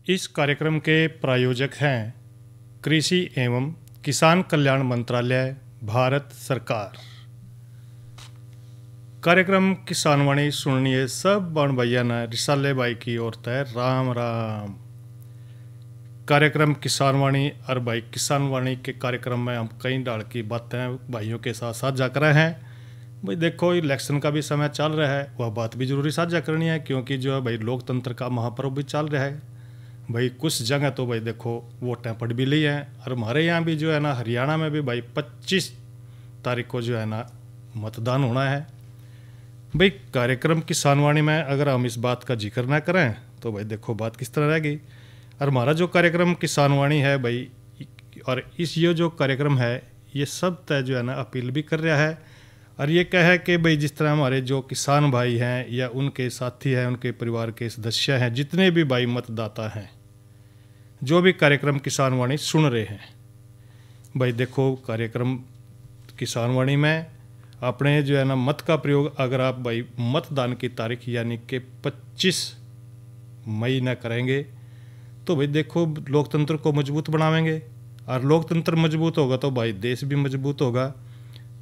इस कार्यक्रम के प्रायोजक हैं कृषि एवं किसान कल्याण मंत्रालय, भारत सरकार। कार्यक्रम किसानवाणी सुनिए सब बण भैया ने रिसाले भाई की ओर तय राम राम। कार्यक्रम किसानवाणी और भाई किसानवाणी के कार्यक्रम में हम कई डाल की बातें भाइयों के साथ साझा कर रहे हैं। भाई देखो, इलेक्शन का भी समय चल रहा है, वह बात भी जरूरी साझा करनी है क्योंकि जो है भाई लोकतंत्र का महापर्व भी चल रहा है। भाई कुछ जगह तो भाई देखो वोटें पड़ भी ली हैं और हमारे यहाँ भी जो है ना हरियाणा में भी भाई 25 तारीख को जो है ना मतदान होना है। भाई कार्यक्रम किसानवाणी में अगर हम इस बात का जिक्र ना करें तो भाई देखो बात किस तरह रहेगी। और हमारा जो कार्यक्रम किसानवाणी है भाई, और ये जो कार्यक्रम है ये सब तय जो है ना अपील भी कर रहा है और ये कह है कि भाई जिस तरह हमारे जो किसान भाई हैं या उनके साथी हैं, उनके परिवार के सदस्य हैं, जितने भी भाई मतदाता हैं, जो भी कार्यक्रम किसानवाणी सुन रहे हैं, भाई देखो कार्यक्रम किसानवाणी में अपने जो है ना मत का प्रयोग अगर आप भाई मतदान की तारीख यानी कि 25 मई न करेंगे तो भाई देखो लोकतंत्र को मजबूत बनावेंगे और लोकतंत्र मजबूत होगा तो भाई देश भी मजबूत होगा।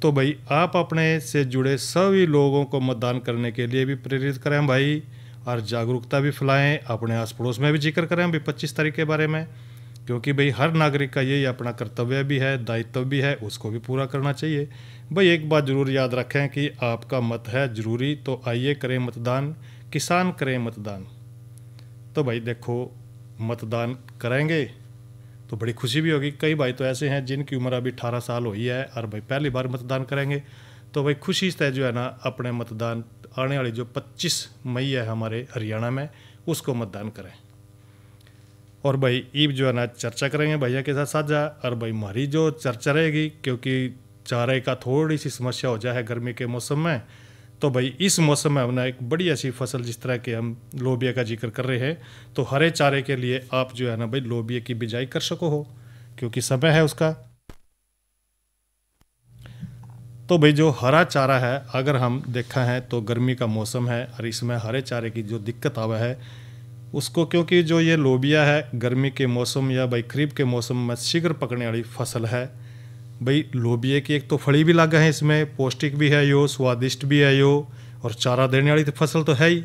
तो भाई आप अपने से जुड़े सभी लोगों को मतदान करने के लिए भी प्रेरित करें भाई, और जागरूकता भी फैलाएं, अपने आस पड़ोस में भी जिक्र करें भाई 25 तारीख के बारे में, क्योंकि भाई हर नागरिक का यही अपना कर्तव्य भी है, दायित्व भी है, उसको भी पूरा करना चाहिए। भाई एक बात जरूर याद रखें कि आपका मत है जरूरी, तो आइए करें मतदान, किसान करें मतदान। तो भाई देखो मतदान करेंगे तो बड़ी खुशी भी होगी। कई भाई तो ऐसे हैं जिनकी उम्र अभी 18 साल हुई है और भाई पहली बार मतदान करेंगे, तो भाई खुशी से जो है ना अपने मतदान आने वाली जो 25 मई है हमारे हरियाणा में, उसको मतदान करें। और भाई ईब जो है ना चर्चा करेंगे भैया के साथ साझा। और भाई हमारी जो चर्चा रहेगी, क्योंकि चारे का थोड़ी सी समस्या हो जाए गर्मी के मौसम में, तो भाई इस मौसम में हमने एक बड़ी ऐसी फसल जिस तरह के हम लोबिया का जिक्र कर रहे हैं, तो हरे चारे के लिए आप जो है ना भाई लोबिया की बिजाई कर सको हो, क्योंकि समय है उसका। तो भाई जो हरा चारा है अगर हम देखा है तो गर्मी का मौसम है और इसमें हरे चारे की जो दिक्कत आवा है उसको, क्योंकि जो ये लोबिया है गर्मी के मौसम या भाई खरीफ के मौसम में शीघ्र पकने वाली फसल है। भाई लोबिया की एक तो फली भी लगा है, इसमें पौष्टिक भी है यो, स्वादिष्ट भी है यो, और चारा देने वाली तो फसल तो है ही।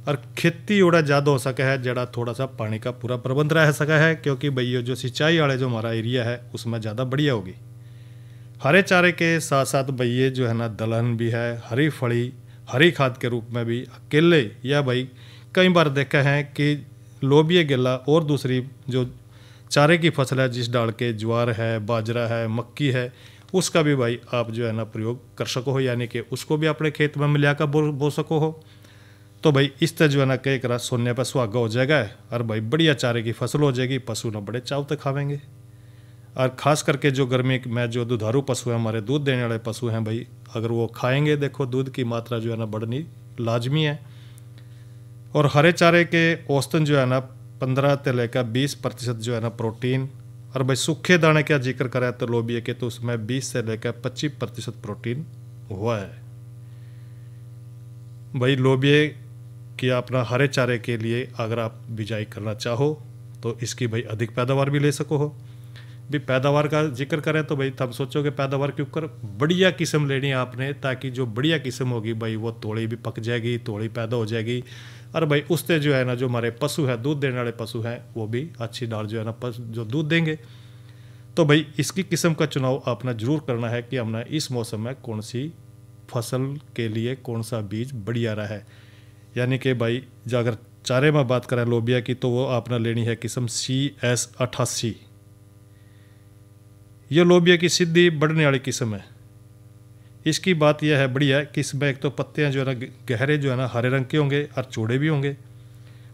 और खेती ओड़ा ज़्यादा हो सका है जड़ा थोड़ा सा पानी का पूरा प्रबंध रह सका है, क्योंकि भाई ये जो सिंचाई वाले जो हमारा एरिया है उसमें ज़्यादा बढ़िया होगी। हरे चारे के साथ साथ भाई ये जो है ना दलहन भी है, हरी फली हरी खाद के रूप में भी अकेले, या भाई कई बार देखा है कि लोबिया गिल्ला और दूसरी जो चारे की फसल है जिस डाल के ज्वार है, बाजरा है, मक्की है, उसका भी भाई आप जो है ना प्रयोग कर सको हो, यानी कि उसको भी अपने खेत में मिलाकर बो सको हो। तो भाई इस तरह जो है ना कई करा सोने पर सुहागा हो जाएगा और भाई बढ़िया चारे की फसल हो जाएगी, पशु ना बड़े चाव तक खावेंगे। और ख़ास करके जो गर्मी में जो दुधारू पशु है, हमारे दूध देने वाले पशु हैं भाई, अगर वो खाएंगे देखो दूध की मात्रा जो है ना बढ़नी लाजमी है। और हरे चारे के औसतन जो है ना 15 से लेकर 20% जो है ना प्रोटीन, और भाई सूखे दाने का जिक्र करें तो लोबिया के तो उसमें 20 से लेकर 25% प्रोटीन हुआ है। भाई लोबिया की अपना हरे चारे के लिए अगर आप बिजाई करना चाहो तो इसकी भाई अधिक पैदावार भी ले सको हो। भी पैदावार का जिक्र करें तो भाई तब सोचोगे पैदावार के ऊपर बढ़िया किस्म लेनी है आपने, ताकि जो बढ़िया किस्म होगी भाई वो तोड़ी भी पक जाएगी, तोड़ी पैदा हो जाएगी, और भाई उससे जो है ना जो हमारे पशु है, दूध देने वाले पशु हैं, वो भी अच्छी डाल जो है ना जो दूध देंगे। तो भाई इसकी किस्म का चुनाव आपने जरूर करना है कि हमने इस मौसम में कौन सी फसल के लिए कौन सा बीज बढ़िया रहा है। यानी कि भाई जो अगर चारे में बात करें लोबिया की तो वो आपने लेनी है किस्म CS88। ये लोबिया की सीधी बढ़ने वाली किस्म है। इसकी बात यह है बढ़िया कि इसमें एक तो पत्तियाँ जो है ना गहरे जो है ना हरे रंग के होंगे और चौड़े भी होंगे,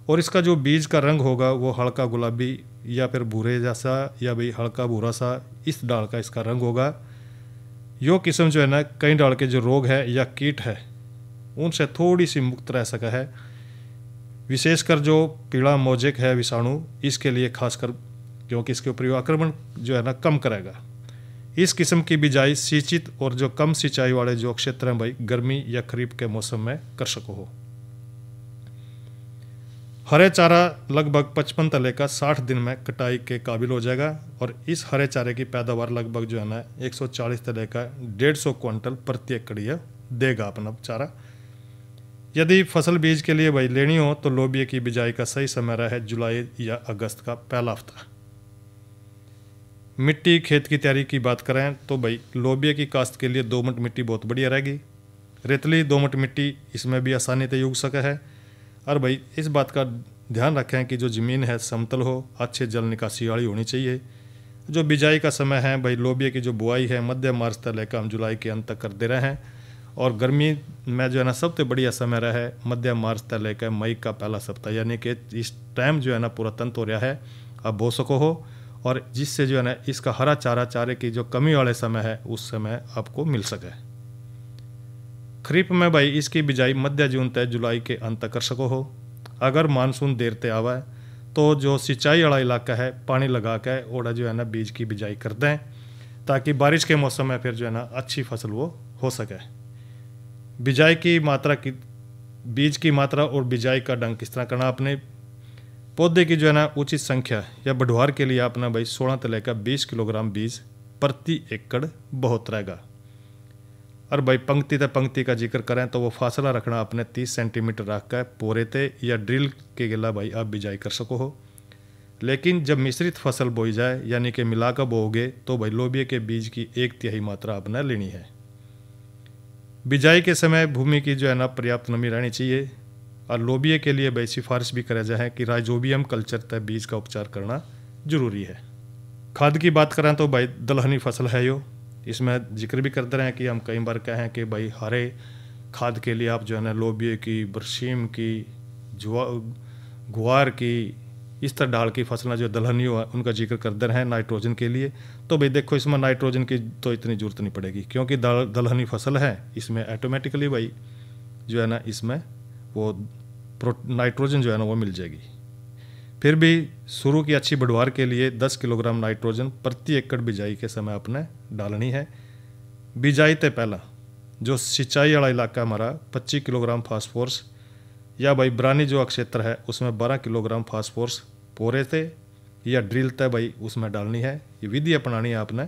और इसका जो बीज का रंग होगा वो हल्का गुलाबी या फिर भूरे जैसा या भाई हल्का भूरा सा इस डाल का इसका रंग होगा। यो किस्म जो है ना कई डाल के जो रोग है या कीट है उनसे थोड़ी सी मुक्त रह सका है, विशेषकर जो पीला मोजेक है विषाणु, इसके लिए खासकर, क्योंकि इसके ऊपर आक्रमण जो है ना कम करेगा। इस किस्म की बिजाई सिंचित और जो कम सिंचाई वाले जो क्षेत्र हैं भाई गर्मी या खरीफ के मौसम में कर सको हो। हरे चारा लगभग 55 तले का 60 दिन में कटाई के काबिल हो जाएगा और इस हरे चारे की पैदावार लगभग जो है ना 140 तले का 150 क्विंटल प्रति एकड़ यह देगा अपना चारा। यदि फसल बीज के लिए भाई लेनी हो तो लोबिया की बिजाई का सही समय रहा है जुलाई या अगस्त का पहला हफ्ता। मिट्टी खेत की तैयारी की बात करें तो भाई लोबिया की काश्त के लिए दोमट मिट्टी बहुत बढ़िया रहेगी। रेतली दोमट मिट्टी इसमें भी आसानी से उग सका है। और भाई इस बात का ध्यान रखें कि जो ज़मीन है समतल हो, अच्छे जल निकासी वाली होनी चाहिए। जो बिजाई का समय है भाई लोबिया की जो बुआई है मध्य मार्च तक लेकर हम जुलाई के अंत तक कर दे रहे हैं और गर्मी में जो है ना सबसे बढ़िया समय रहा है मध्य मार्च तक लेकर मई का पहला सप्ताह, यानी कि इस टाइम जो है ना पूरा तंत हो रहा है अब बो सको हो और जिससे जो है ना इसका हरा चारे की जो कमी वाले समय है उस समय आपको मिल सके। खरीफ में भाई इसकी बिजाई मध्य जून तक जुलाई के अंत तक कर सको हो। अगर मानसून देर ते आवा है तो जो सिंचाई वाला इलाका है पानी लगा के ओड़ा जो है ना बीज की बिजाई कर दें ताकि बारिश के मौसम में फिर जो है ना अच्छी फसल वो हो सके। बिजाई की मात्रा की बीज की मात्रा और बिजाई का ढंग किस तरह करना, अपने पौधे की जो है ना उचित संख्या या बढ़वार के लिए अपना भाई 16 तले का 20 किलोग्राम बीज प्रति एकड़ बहुत रहेगा। और भाई पंक्ति ते पंक्ति का जिक्र करें तो वो फासला रखना अपने 30 सेंटीमीटर रख कर पोरे ते या ड्रिल के गिला भाई आप बिजाई कर सको हो। लेकिन जब मिश्रित फसल बोई जाए यानी कि मिलाकर बोओगे तो भाई लोबिया के बीज की 1/3 मात्रा अपना लेनी है। बिजाई के समय भूमि की जो है ना पर्याप्त नमी रहनी चाहिए और लोबिया के लिए भाई सिफारिश भी करा जाए कि राइजोबियम कल्चर तय बीज का उपचार करना जरूरी है। खाद की बात करें तो भाई दलहनी फसल है यो, इसमें जिक्र भी करते रहे कि हम कई बार कहें कि भाई हरे खाद के लिए आप जो है ना लोबिया की, बरसीम की, गुआर की, इस तरह डाल की फसलें जो दलहनी हो उनका जिक्र करते रहे नाइट्रोजन के लिए। तो भाई देखो इसमें नाइट्रोजन की तो इतनी ज़रूरत नहीं पड़ेगी क्योंकि दलहनी फसल है, इसमें ऑटोमेटिकली भाई जो है ना इसमें वो नाइट्रोजन जो है ना वो मिल जाएगी। फिर भी शुरू की अच्छी बढ़वार के लिए 10 किलोग्राम नाइट्रोजन प्रति एकड़ बिजाई के समय अपने डालनी है। बिजाई ते पहला जो सिंचाई वाला इलाका हमारा 25 किलोग्राम फास्फोरस या भाई बरानी जो क्षेत्र है उसमें 12 किलोग्राम फास्फोरस पोरे थे या ड्रिल तय भाई उसमें डालनी है। ये विधि अपनानी है आपने।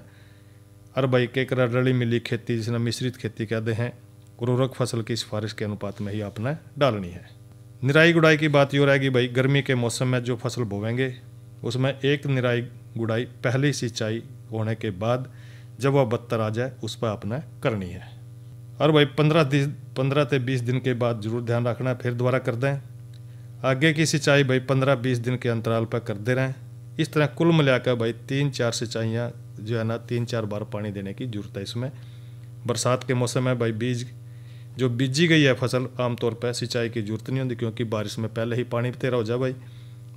और भाई केकरा रली मिली खेती जिसने मिश्रित खेती कहते हैं उर्वरक फसल की सिफारिश के अनुपात में ही आपने डालनी है। निराई गुड़ाई की बात यो रहेगी भाई गर्मी के मौसम में जो फसल बोवेंगे उसमें एक निराई गुड़ाई पहली सिंचाई होने के बाद जब वह बत्तर आ जाए उस पर आपने करनी है। और भाई 15 से 20 दिन के बाद जरूर ध्यान रखना है, फिर दोबारा कर दें। आगे की सिंचाई भाई 15-20 दिन के अंतराल पर करते रहें। इस तरह कुल मिलाकर भाई 3-4 सिंचाइयाँ जो है ना 3-4 बार पानी देने की जरूरत है। इसमें बरसात के मौसम में भाई बीज जो बीजी गई है फसल आमतौर पर सिंचाई की जरूरत नहीं होती क्योंकि बारिश में पहले ही पानी तेरा हो जाए। भाई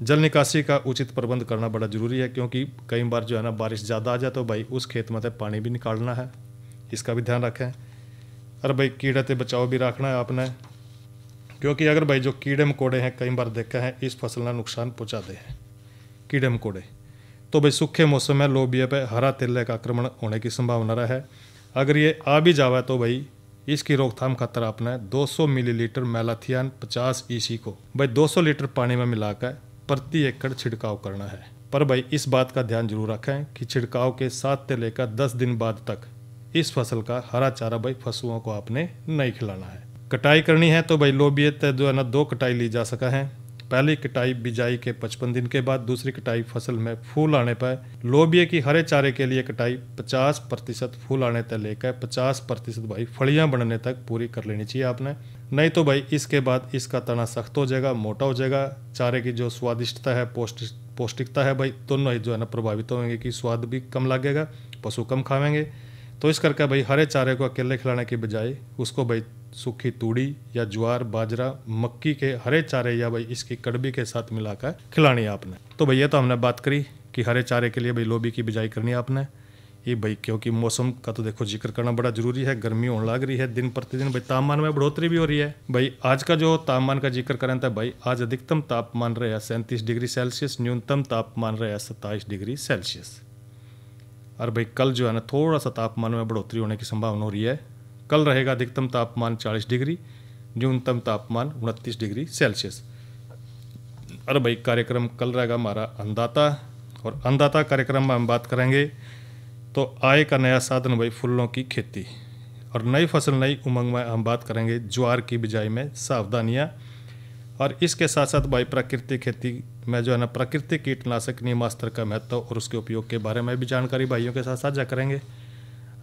जल निकासी का उचित प्रबंध करना बड़ा ज़रूरी है क्योंकि कई बार जो है ना बारिश ज़्यादा आ जाए तो भाई उस खेत में से पानी भी निकालना है, इसका भी ध्यान रखें। और भाई कीड़े से बचाव भी रखना है आपने क्योंकि अगर भाई जो कीड़े मकोड़े हैं कई बार देखा है इस फसल का नुकसान पहुँचाते हैं कीड़े मकोड़े। तो भाई सूखे मौसम में लोबिया पे हरा तिल्ले का आक्रमण होने की संभावना रहा है। अगर ये आ भी जावे तो भाई इसकी रोकथाम खातर आपने 200 मिलीलीटर मैलाथियन 50 EC को भाई 200 लीटर पानी में मिलाकर प्रति एकड़ छिड़काव करना है। पर भाई इस बात का ध्यान जरूर रखें कि छिड़काव के 7 से लेकर 10 दिन बाद तक इस फसल का हरा चारा भाई पशुओं को आपने नहीं खिलाना है। कटाई करनी है तो भाई लोबिया तय जो है ना 2 कटाई ली जा सका है। पहली कटाई बिजाई के 55 दिन के बाद, दूसरी कटाई फसल में फूल आने पर। लोबिया की हरे चारे के लिए कटाई 50% फूल आने तक लेकर 50% भाई फलियां बनने तक पूरी कर लेनी चाहिए आपने। नहीं तो भाई इसके बाद इसका तना सख्त हो जाएगा, मोटा हो जाएगा। चारे की जो स्वादिष्टता है पौष्टिकता है भाई दोनों ही जो है ना प्रभावित होंगे कि स्वाद भी कम लगेगा, पशु कम खावेंगे। तो इस करके भाई हरे चारे को अकेले खिलाने की बजाय उसको भाई सूखी तूड़ी या ज्वार बाजरा मक्की के हरे चारे या भाई इसकी कड़बी के साथ मिलाकर खिलानी है आपने। तो भैया तो हमने बात करी कि हरे चारे के लिए भाई लोबी की बिजाई करनी है आपने। ये भाई क्योंकि मौसम का तो देखो जिक्र करना बड़ा जरूरी है, गर्मी होने लग रही है दिन प्रतिदिन, भाई तापमान में बढ़ोतरी भी हो रही है। भाई आज का जो तापमान का जिक्र करें तो भाई आज अधिकतम तापमान रहा 37 डिग्री सेल्सियस, न्यूनतम तापमान रहा 27 डिग्री सेल्सियस। और भाई कल जो है ना थोड़ा सा तापमान में बढ़ोतरी होने की संभावना हो रही है। कल रहेगा अधिकतम तापमान 40 डिग्री, न्यूनतम तापमान 29 डिग्री सेल्सियस। अरे भाई कार्यक्रम कल रहेगा हमारा अन्नदाता, और अन्नदाता कार्यक्रम में हम बात करेंगे तो आय का नया साधन भाई फूलों की खेती, और नई फसल नई उमंग में हम बात करेंगे ज्वार की बिजाई में सावधानियाँ, और इसके साथ साथ भाई प्राकृतिक खेती में जो है ना प्राकृतिक कीटनाशक नीमास्त्र का महत्व और उसके उपयोग के बारे में भी जानकारी भाइयों के साथ साझा करेंगे।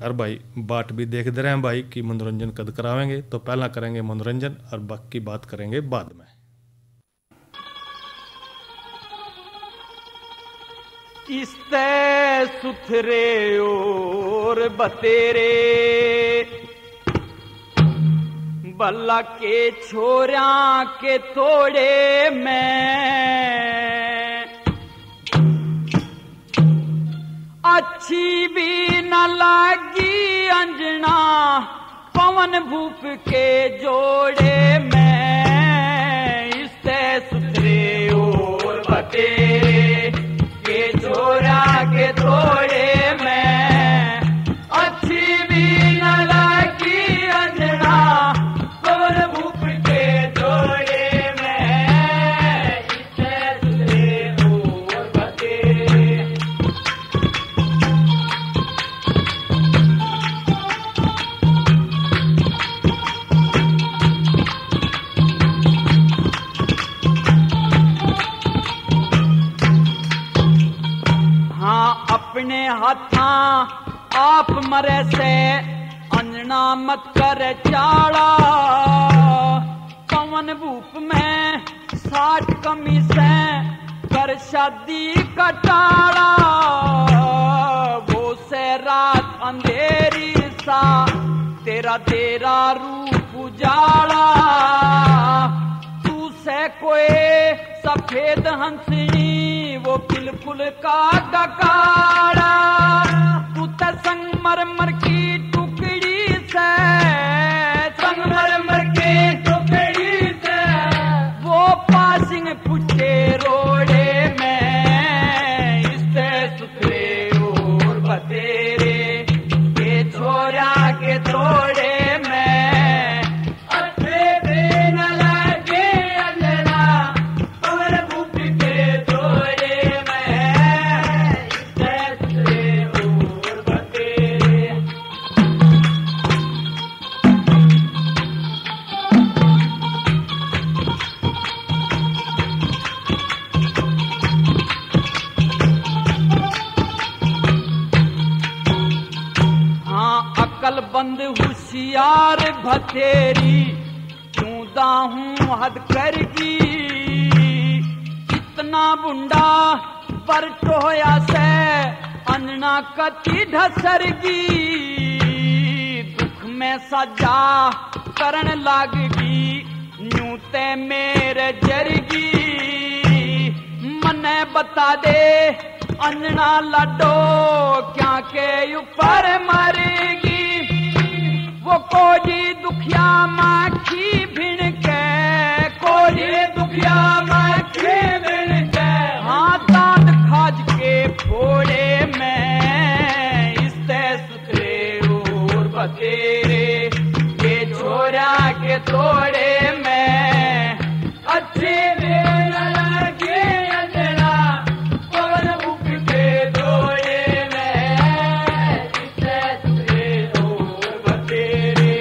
और भाई बाट भी देख दे रहे हैं भाई कि मनोरंजन कद करावेंगे, तो पहला करेंगे मनोरंजन और बाकी बात करेंगे बाद में। इस्ते सुथरे और बतेरे बल्ला के छोरा के तोड़े में अच्छी भी न लगी अंजना पवन भूप के जोड़े में। इस्ते सुथरे और बतेरे के छोरा के तोड़े में अच्छी भी न लगी अंजना पवन भूप के जोड़े में। इस्ते सुथरे और बतेरे अपने हाथा आप मरे से अंजना मत कर चाड़ा पवन भूप में 60 कमी से कर शादी कटाड़ा। वो से रात अंधेरी सा तेरा तेरा रूप उजाड़ा। तू से कोई सफेद हंसनी वो बिल्कुल का डकाड़ा। तू तो संगमरमर की टुकड़ी से संगमरमर की टुकड़ी से वो पासिंग पुछे रोड़े में। इससे सुथरे और बतेरे के छोरा के तोड़े में अच्छे दिन लगे अंजना पवन भूप के तोड़े में। इससे सुथरे और बतेरे अकल बंद होशियार भतेरी क्यों दाहूं हद करगी। इतना बुंडा पर टोया से अंजना कति ढसरगी। दुख में सजा करण लागगी न्यू ते मेरे जरगी। मने बता दे अंजना लाडो क्या के ऊपर मरेगी। वो कोई दुखिया माखी भिण के कोई दुखिया माखी भिण के हाँ दांत खाज के फोड़े में। इससे सुथरे और बतेरे के छोरा के तोड़े में अच्छे दिन लगे अंजना पवन भूप के तोड़े में। इससे सुथरे और बतेरे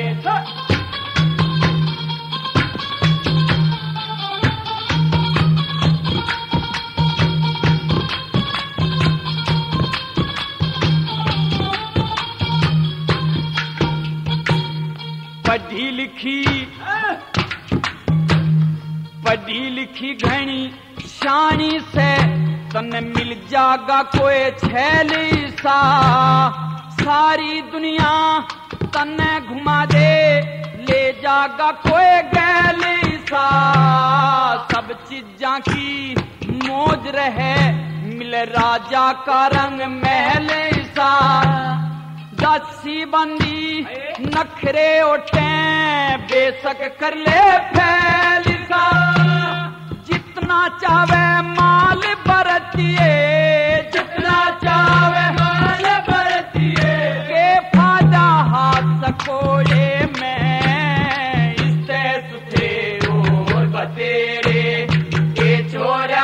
पढ़ी लिखी घनी शानी से तने मिल जागा कोई छैली सा। सारी दुनिया तने घुमा दे ले जागा कोई गैली सा। सब चीजा की मौज रहे मिले राजा का रंग महल सा। दासी बंदी नखरे उठे बेशक कर ले फैल सा। जितना चावे माल बरतिए जितना चावे माल बरतिए के फायदा हाथ सकोड़े में। इससे सुथरे और बतेरे के छोरा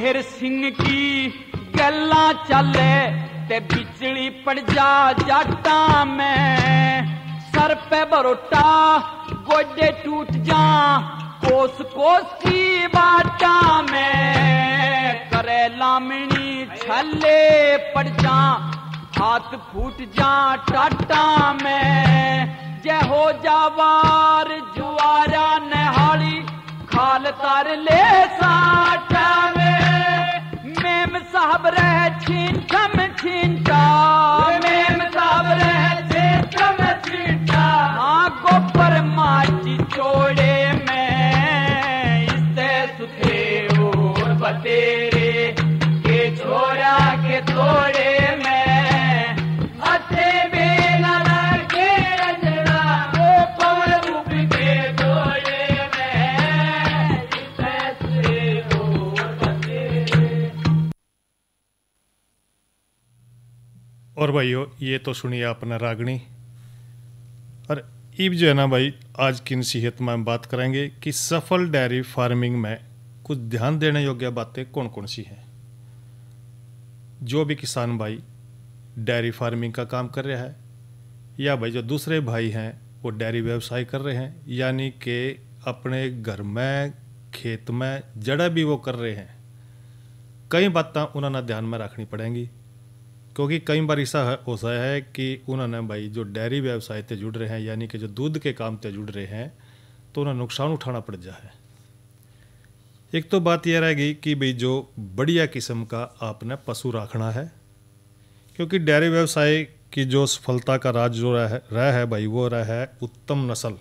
मेहर सिंह की गल्ला चले ते बिजली पड़ जा जाटा में सर पे बरोटा गोडे टूट जा कोस कोस की बाटा में करे लामणी छले पड़ जा हाथ फूट जा टाटा में जय हो जावार जुआरा नहाली खाल तार ले साटा में मेम साहब रह छींटम छींटा मेम साहब रह छींटम छींटा हाँ गोपर माची चोड़े में इससे सुथे और बतेरे के छोरा के तोड़े में अथे बेला के रजड़ा वो पवन रूप के तोड़े में इससे सुथे और बतेरे। और भाइयों ये तो सुनिए अपना रागनी। और इब जो है ना भाई आज की नसीहत में हम बात करेंगे कि सफल डेयरी फार्मिंग में कुछ ध्यान देने योग्य बातें कौन कौन सी हैं। जो भी किसान भाई डेयरी फार्मिंग का काम कर रहा है या भाई जो दूसरे भाई हैं वो डेयरी व्यवसाय कर रहे हैं यानी कि अपने घर में खेत में जड़ा भी वो कर रहे हैं, कई बातें उन्होंने ध्यान में रखनी पड़ेंगी क्योंकि कई बार ऐसा होता है कि उन्होंने भाई जो डेयरी व्यवसाय से जुड़ रहे हैं यानी कि जो दूध के काम से जुड़ रहे हैं तो उन्हें नुकसान उठाना पड़ जाए। एक तो बात यह रहेगी कि भाई जो बढ़िया किस्म का आपने पशु रखना है क्योंकि डेयरी व्यवसाय की जो सफलता का राज जो रहा है भाई वो रहा है उत्तम नस्ल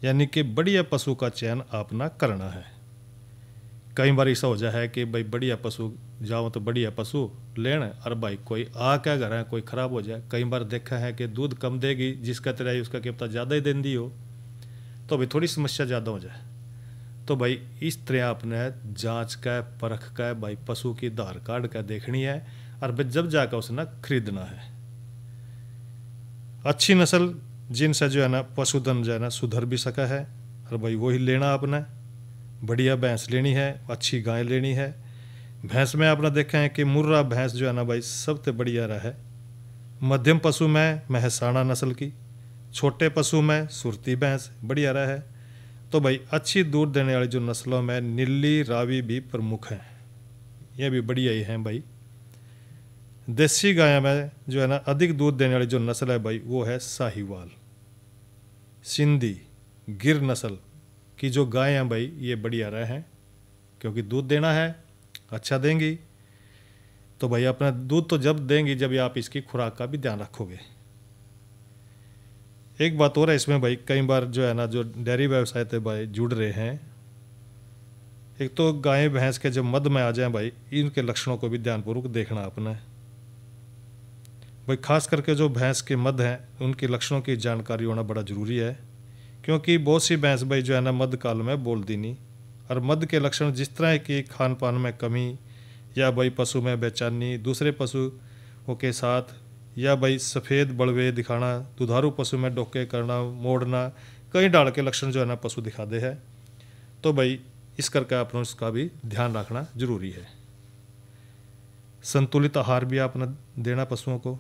यानी कि बढ़िया पशु का चयन आपना करना है। कई बार ऐसा हो जाए कि भाई बढ़िया पशु जाओ तो बढ़िया पशु लेना और भाई कोई आ क्या घर है कोई ख़राब हो जाए। कई बार देखा है कि दूध कम देगी जिसका तरह उसका क्या पता ज़्यादा ही देन दी हो तो भाई थोड़ी समस्या ज़्यादा हो जाए। तो भाई इस तरह आपने जांच का परख का भाई पशु की धार काट का देखनी है और भाई जब जाकर उसे ना खरीदना है। अच्छी नस्ल जिनसे जो है ना पशुधन जो है ना सुधर भी सका है और भाई वही लेना आपने। बढ़िया भैंस लेनी है, अच्छी गाय लेनी है। भैंस में आपने देखा है कि मुर्रा भैंस जो है ना भाई सबसे बढ़िया रहा है। मध्यम पशु में महसाणा नस्ल की, छोटे पशु में सुरती भैंस बढ़िया रहा है। तो भाई अच्छी दूध देने वाली जो नस्लों में नीली रावी भी प्रमुख हैं, ये भी बढ़िया ही हैं भाई। देसी गाय में जो है ना अधिक दूध देने वाली जो नस्ल है भाई वो है साहिवाल, सिंधी, गिर नस्ल की जो गाय हैं भाई ये बढ़िया रहे हैं क्योंकि दूध देना है, अच्छा देंगी। तो भाई अपना दूध तो जब देंगी जब आप इसकी खुराक का भी ध्यान रखोगे। एक बात और है इसमें भाई, कई बार जो है ना जो डेयरी व्यवसाय से भाई जुड़ रहे हैं, एक तो गाय भैंस के जब मद में आ जाए भाई इनके लक्षणों को भी ध्यानपूर्वक देखना अपना है भाई। खास करके जो भैंस के मद हैं उनके लक्षणों की जानकारी होना बड़ा ज़रूरी है क्योंकि बहुत सी भैंस भाई जो है ना मद काल में बोलती नहीं। और मद के लक्षण जिस तरह की खान पान में कमी या भाई पशु में बेचैनी दूसरे पशुओं के साथ या भाई सफ़ेद बड़वे दिखाना, दुधारू पशु में डोके करना, मोड़ना, कई डाल के लक्षण जो है ना पशु दिखा दे है। तो भाई इस करके आपने उसका भी ध्यान रखना जरूरी है। संतुलित आहार भी आपने देना पशुओं को।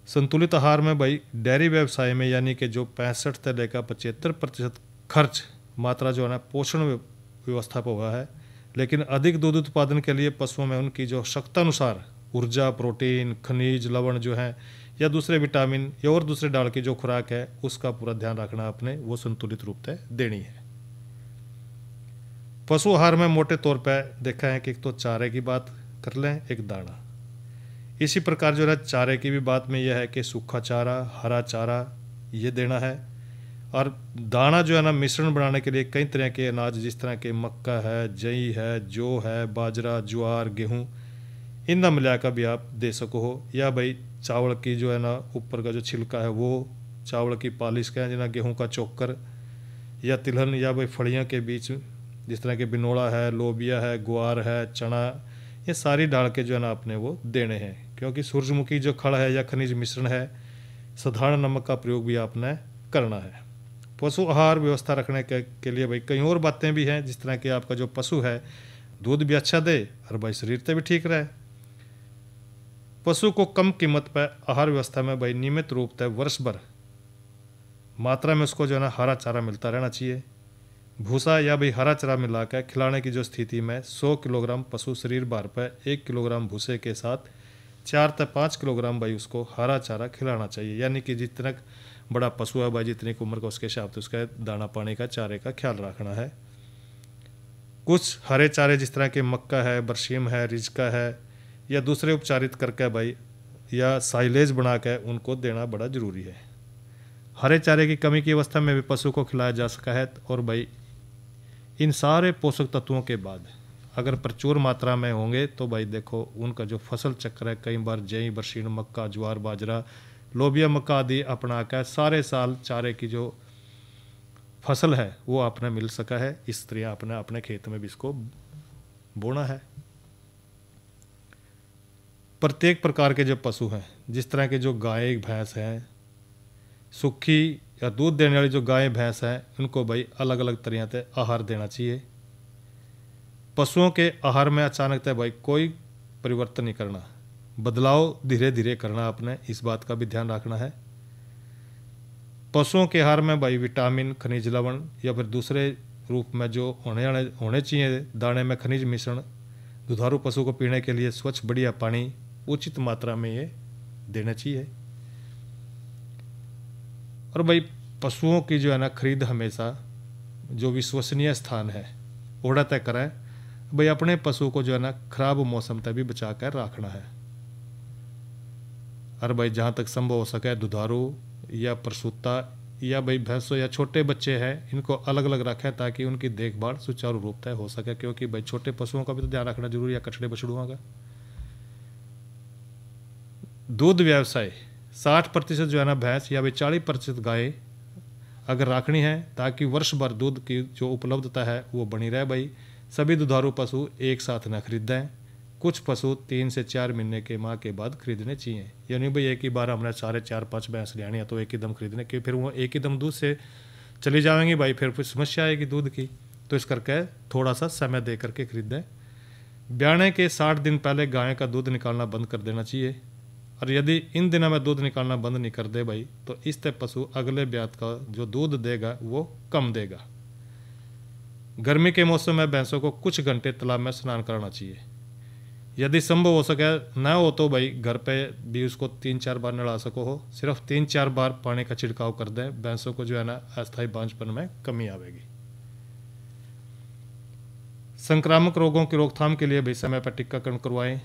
संतुलित आहार में भाई डेयरी व्यवसाय में यानी कि जो 65 से लेकर 75% खर्च मात्रा जो है ना पोषण व्यवस्था पर हुआ है, लेकिन अधिक दूध उत्पादन के लिए पशुओं में उनकी जो आवश्यकता अनुसार ऊर्जा, प्रोटीन, खनिज, लवण जो है या दूसरे विटामिन या और दूसरे डाल की जो खुराक है उसका पूरा ध्यान रखना आपने, वो संतुलित रूप से देनी है। पशु आहार में मोटे तौर पर देखा है कि एक तो चारे की बात कर लें, एक दाना। इसी प्रकार जो है चारे की भी बात में यह है कि सूखा चारा, हरा चारा ये देना है। और दाना जो है ना मिश्रण बनाने के लिए कई तरह के अनाज जिस तरह के मक्का है, जई है, जौ है, बाजरा, ज्वार, गेहूँ, इनका मिलाकर भी आप दे सको हो। या भाई चावल की जो है ना ऊपर का जो छिलका है वो चावल की पालिश का है, जिना गेहूँ का चोकर या तिलहन या भाई फड़ियाँ के बीच जिस तरह के बिनोड़ा है, लोबिया है, ग्वार है, चना, ये सारी डाल के जो है ना आपने वो देने हैं। क्योंकि सूरजमुखी जो खड़ है या खनिज मिश्रण है, साधारण नमक का प्रयोग भी आपने करना है। पशु आहार व्यवस्था रखने के लिए भाई कई और बातें भी हैं, जिस तरह कि आपका जो पशु है दूध भी अच्छा दे और भाई शरीर से भी ठीक रहे। पशु को कम कीमत पर आहार व्यवस्था में भाई नियमित रूप से वर्ष भर मात्रा में उसको जो है ना हरा चारा मिलता रहना चाहिए। भूसा या भाई हरा चारा मिलाकर खिलाने की जो स्थिति में 100 किलोग्राम पशु शरीर भार पर 1 किलोग्राम भूसे के साथ 4 से 5 किलोग्राम भाई उसको हरा चारा खिलाना चाहिए। यानी कि जितना बड़ा पशु है भाई जितनी उम्र का उसके हिसाब से उसका दाना पानी का चारे का ख्याल रखना है। कुछ हरे चारे जिस तरह के मक्का है, बरसीम है, रिजका है या दूसरे उपचारित करके भाई या साइलेज बना के उनको देना बड़ा ज़रूरी है। हरे चारे की कमी की अवस्था में भी पशु को खिलाया जा सका है। और भाई इन सारे पोषक तत्वों के बाद अगर प्रचुर मात्रा में होंगे तो भाई देखो उनका जो फसल चक्र है, कई बार जई, बरसीन, मक्का, ज्वार, बाजरा, लोबिया, मक्का आदि अपना कर सारे साल चारे की जो फसल है वो आपने मिल सका है। इस तरह आपने अपने खेत में भी इसको बोना है। प्रत्येक प्रकार के जो पशु हैं, जिस तरह के जो गाय भैंस हैं, सूखी या दूध देने वाली जो गाय भैंस हैं, उनको भाई अलग अलग तरह से आहार देना चाहिए। पशुओं के आहार में अचानक से भाई कोई परिवर्तन नहीं करना, बदलाव धीरे धीरे करना, आपने इस बात का भी ध्यान रखना है। पशुओं के आहार में भाई विटामिन, खनिज लवण या फिर दूसरे रूप में जो होने चाहिए दाने में खनिज मिश्रण, दुधारू पशु को पीने के लिए स्वच्छ बढ़िया पानी उचित मात्रा में ये देना चाहिए। और भाई पशुओं की जो है ना खरीद हमेशा जो विश्वसनीय स्थान है ओड़ा तय करें। भाई अपने पशु को जो है ना खराब मौसम तक भी बचा कर रखना है। और भाई जहाँ तक संभव हो सके दुधारू या प्रसूता या भाई भैंसों या छोटे बच्चे हैं इनको अलग अलग रखें ताकि उनकी देखभाल सुचारू रूप से हो सके, क्योंकि भाई छोटे पशुओं का भी तो ध्यान रखना जरूरी है, कचड़े बछड़ुओं का। दूध व्यवसाय 60% जो है ना भैंस या भाई 40% गाय अगर रखनी है ताकि वर्ष भर दूध की जो उपलब्धता है वो बनी रहे। भाई सभी दुधारू पशु एक साथ न खरीदें, कुछ पशु 3 से 4 महीने के माह के बाद खरीदने चाहिए। यानी भाई एक ही बार हमने सारे 4-5 भैंस ले आनी है तो एक ही दम खरीदने की, फिर वो एक ही दम दूध से चली जाएंगी भाई, फिर समस्या आएगी दूध की। तो इस करके थोड़ा सा समय दे करके खरीदें। ब्याने के 60 दिन पहले गाय का दूध निकालना बंद कर देना चाहिए। और यदि इन दिनों में दूध निकालना बंद नहीं कर दे भाई तो इससे पशु अगले ब्यात का जो दूध देगा वो कम देगा। गर्मी के मौसम में भैंसों को कुछ घंटे तालाब में स्नान कराना चाहिए। यदि संभव हो सके ना हो तो भाई घर पे भी उसको 3-4 बार नहला सको हो, सिर्फ 3-4 बार पानी का छिड़काव कर दें, भैंसों को जो है ना अस्थायी बांझपन में कमी आवेगी। संक्रामक रोगों की रोकथाम के लिए भाई समय पर टीकाकरण करवाएं।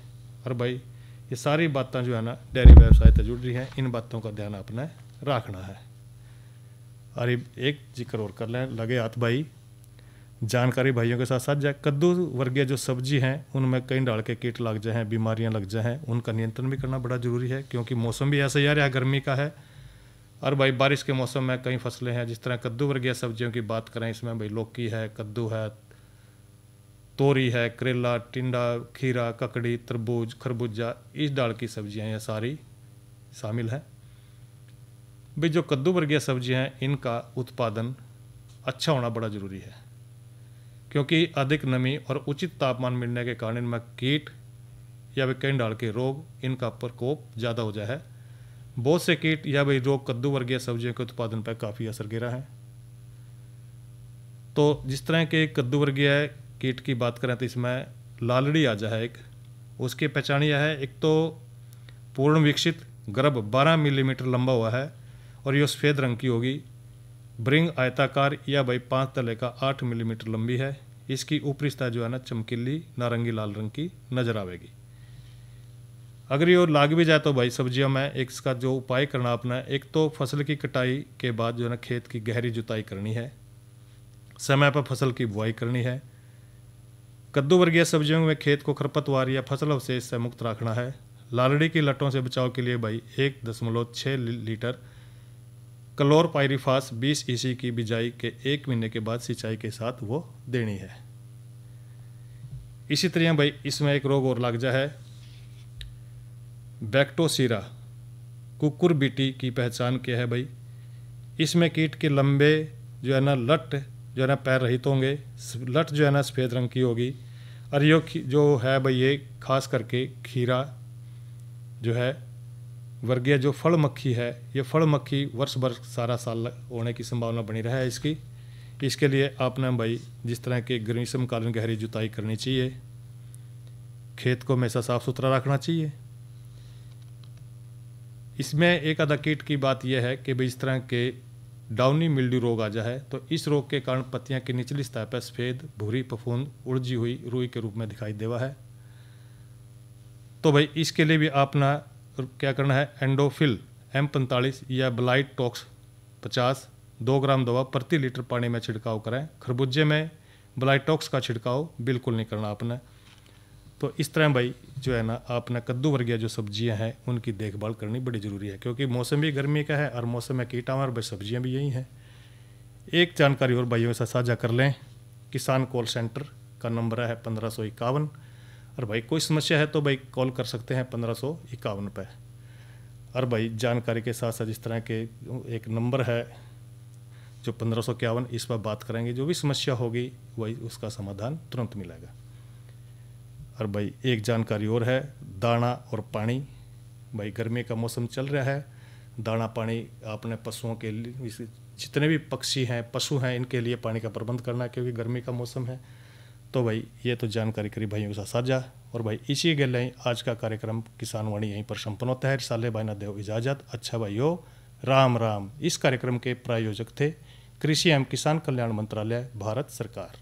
और भाई ये सारी बातें जो है ना डेयरी व्यवसाय से जुड़ रही हैं, इन बातों का ध्यान आपने रखना है। और एक जिक्र और कर लें लगे हाथ भाई, जानकारी भाइयों के साथ साझा। कद्दू वर्गीय जो सब्जी हैं उनमें कई डाल के कीट लग जाए हैं, बीमारियां लग जाए हैं, उनका नियंत्रण भी करना बड़ा जरूरी है, क्योंकि मौसम भी ऐसा ही आ रहा है, गर्मी का है। और भाई बारिश के मौसम में कई फसलें हैं, जिस तरह कद्दू वर्गीय सब्जियों की बात करें, इसमें भाई लौकी है, कद्दू है, तोरी है, करेला, टिंडा, खीरा, ककड़ी, तरबूज, खरबूजा, इस डाल की सब्जियां ये सारी शामिल हैं। भाई जो कद्दू वर्गीय सब्जियां हैं इनका उत्पादन अच्छा होना बड़ा ज़रूरी है, क्योंकि अधिक नमी और उचित तापमान मिलने के कारण इनमें कीट या भाई कई डाल के रोग इनका प्रकोप ज़्यादा हो जाए है। बहुत से कीट या भाई रोग कद्दू वर्गीय सब्जियों के उत्पादन पर काफ़ी असर गिरा है। तो जिस तरह के कद्दू वर्गीय कीट की बात करें तो इसमें लालड़ी आ जाए एक, उसकी पहचान यह है, एक तो पूर्ण विकसित गर्भ 12 मिलीमीटर लंबा हुआ है और ये सफ़ेद रंग की होगी। ब्रिंग आयताकार या भाई 5 तले का 8 मिलीमीटर लंबी है। इसकी ऊपरी सतह जो है ना चमकीली नारंगी लाल रंग की नजर आवेगी। अगर ये लाग भी जाए तो भाई सब्जियों में एक इसका जो उपाय करना अपना है, एक तो फसल की कटाई के बाद जो है ना खेत की गहरी जुताई करनी है, समय पर फसल की बुआई करनी है। कद्दू वर्गीय सब्जियों में खेत को खरपतवार या फसल अवशेष से मुक्त रखना है। लालड़ी की लटों से बचाव के लिए भाई 1.6 लीटर क्लोरपाइरिफास 20 EC की बिजाई के 1 महीने के बाद सिंचाई के साथ वो देनी है। इसी तरह भाई इसमें एक रोग और लग जा है, बैक्टोसीरा कुकुरबिटी की पहचान क्या है भाई, इसमें कीट के लंबे जो है ना लट जो है ना पैर रहित होंगे, लट जो है ना सफ़ेद रंग की होगी। और ये जो है भाई ये खास करके खीरा जो है वर्गीय जो फल मक्खी है, ये फल मक्खी वर्ष भर सारा साल होने की संभावना बनी रहे इसकी। इसके लिए आपने भाई जिस तरह के ग्रीष्मकालीन गहरी जुताई करनी चाहिए, खेत को हमेशा साफ सुथरा रखना चाहिए। इसमें एक आधा कीट की बात यह है कि भाई इस तरह के डाउनी मिल्ड्यू रोग आ जाए तो इस रोग के कारण पत्तियां की निचली सतह पर सफ़ेद भूरी फफूंद उलझी हुई रुई के रूप में दिखाई देवा है। तो भाई इसके लिए भी आपना क्या करना है, एंडोफिल M45 या ब्लाइट टॉक्स 50 2 ग्राम दवा प्रति लीटर पानी में छिड़काव करें। खरबूजे में ब्लाइटॉक्स का छिड़काव बिल्कुल नहीं करना आपने। तो इस तरह भाई जो है ना आपने कद्दू वर्गीय जो सब्जियां हैं उनकी देखभाल करनी बड़ी ज़रूरी है, क्योंकि मौसम भी गर्मी का है और मौसम में कीटा और भाई सब्जियां भी यही हैं। एक जानकारी और भाइयों से साझा कर लें, किसान कॉल सेंटर का नंबर है 1551, और भाई कोई समस्या है तो भाई कॉल कर सकते हैं 1551 पे। और भाई जानकारी के साथ साथ इस तरह के एक नंबर है जो 1551, इस पर बात करेंगे, जो भी समस्या होगी वही उसका समाधान तुरंत मिलेगा। और भाई एक जानकारी और है, दाना और पानी। भाई गर्मी का मौसम चल रहा है, दाना पानी आपने पशुओं के लिए, जितने भी पक्षी हैं पशु हैं इनके लिए पानी का प्रबंध करना है, क्योंकि गर्मी का मौसम है। तो भाई ये तो जानकारी करी भाइयों के साथ साझा। और भाई इसी के लिए आज का कार्यक्रम किसान वाणी यहीं पर संपन्न होता है। रिसाले भाई ना देव इजाज़त। अच्छा भाइयों, राम राम। इस कार्यक्रम के प्रायोजक थे कृषि एवं किसान कल्याण मंत्रालय, भारत सरकार।